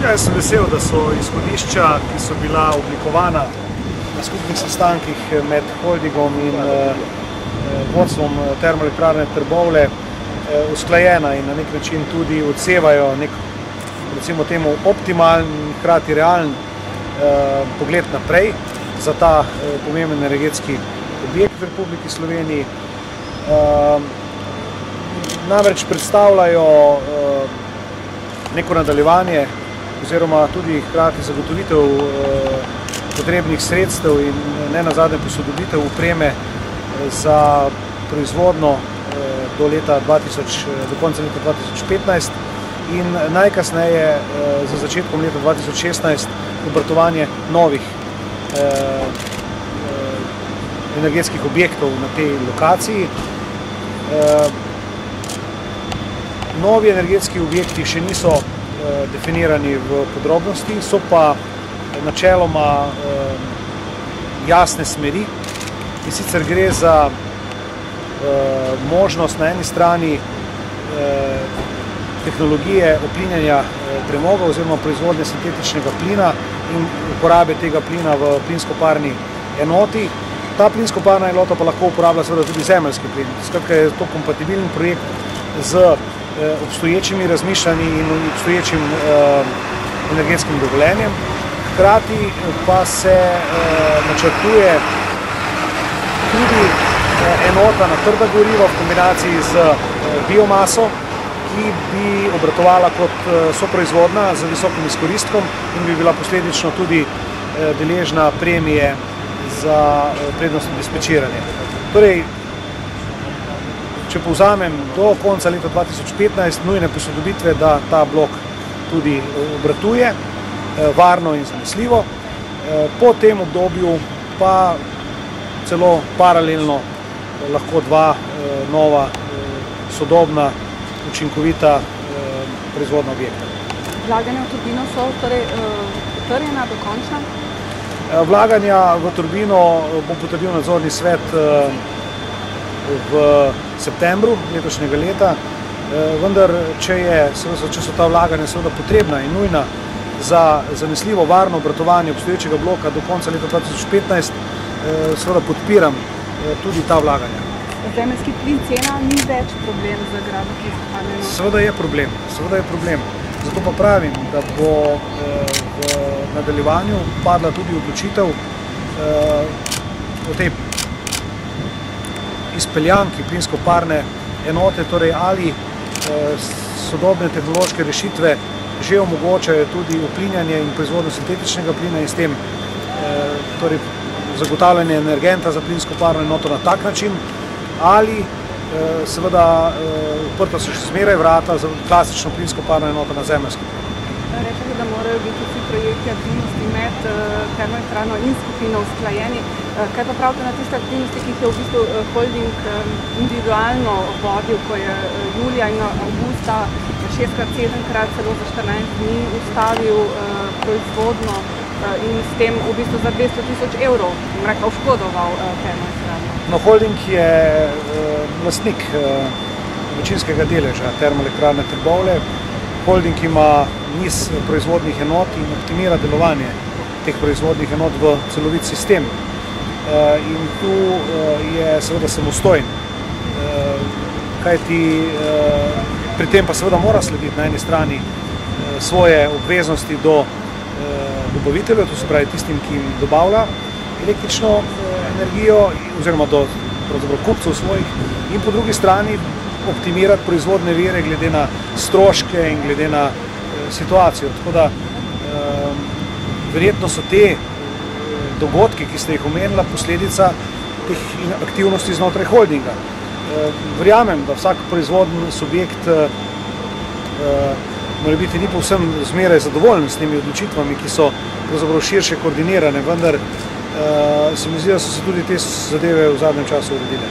Jaz sem vesel, da so izhodišča, ki so bila oblikovana na skupnih sestankih med holdingom in vodstvom Termoelektrarne Trbovlje usklajena in na nek način tudi odsevajo nek, recimo temu, optimalen, hkrati realen pogled naprej za ta pomemben energetski objekt v Republiki Sloveniji. Namreč predstavljajo neko nadaljevanje oziroma tudi hkrati zagotovitev potrebnih sredstev in ne nazadnje posodobitev opreme za proizvodnjo do konca leta 2015 in najkasneje za začetkom leta 2016 obratovanje novih energetskih objektov na tej lokaciji. Novi energetski objekti še niso definirani v podrobnosti, so pa načeloma jasne smeri, in sicer gre za možnost na eni strani tehnologije oplinjanja premoga oziroma proizvodnje sintetičnega plina in uporabe tega plina v plinsko-parni enoti. Ta plinsko-parna enota pa lahko uporablja seveda tudi zemeljski plin. Skratka je to kompatibilen projekt z obstoječimi razmišljanji in obstoječim energetskim dovoljenjem. Hkrati pa se načrtuje tudi enota na trda goriva v kombinaciji z biomaso, ki bi obratovala kot soproizvodna z visokim izkoristkom in bi bila posledično tudi deležna premije za prednostno dispečiranje. Torej, če povzamem, do konca leta 2015 nujne posodobitve, da ta blok tudi obratuje varno in zanesljivo. Po tem obdobju pa celo paralelno lahko dva nova, sodobna, učinkovita proizvodna objekta. Vlaganja v turbino so torej potrjena, dokončna? Vlaganja v turbino bo potrdil nadzorni svet v septembru letošnjega leta, vendar če so ta vlaganja seveda potrebna in nujna za zanesljivo varno obratovanje obstoječega bloka do konca leta 2015, seveda podpiram tudi ta vlaganja. Zemeljski plin, cena ni več problem za gradnjo plinsko-parne enote? Seveda je problem. Zato pa pravim, da bo v nadaljevanju padla tudi odločitev o tej izpeljanki plinsko-parne enote, torej ali sodobne tehnološke rešitve že omogočajo tudi uplinjanje in proizvodnjo sintetičnega plina in s tem torej zagotavljanje energenta za plinsko-parno enoto na tak način, ali seveda odprta so še zmeraj vrata za klasično plinsko-parno enoto na zemeljski plin. Rečete, da morajo biti vsi projekti aktivnosti med Termoelektrarno in skupino usklajeni. Kaj pa pravite na tiste aktivnosti, ki jih je v bistvu holding individualno vodil, ko je julija in avgusta 6-krat, 7-krat, celo za 14 dni ustavil proizvodno in s tem v bistvu za 200 000 evrov, oškodoval Termoelektrarno? No, holding je lastnik večinskega deleža Termoelektrarne Trbovlje. Holding ima niz proizvodnih enot in optimira delovanje teh proizvodnih enot v celovit sistem. In tu je seveda samostojen, kajti pri tem pa seveda mora slediti na eni strani svoje obveznosti do dobaviteljev, to se pravi tistim, ki jim dobavlja električno energijo oziroma do kupcev svojih, in po drugi strani optimirati proizvodne vire glede na stroške in glede na situacijo. Tako da verjetno so te dogodki, ki ste jih omenila, posledica teh aktivnosti znotraj holdinga. Verjamem, da vsak proizvodni subjekt mora biti ni povsem zmeraj zadovoljen s temi odločitvami, ki so pravzaprav širše koordinirane, vendar se mi zdi, da so se tudi te zadeve v zadnjem času uredile.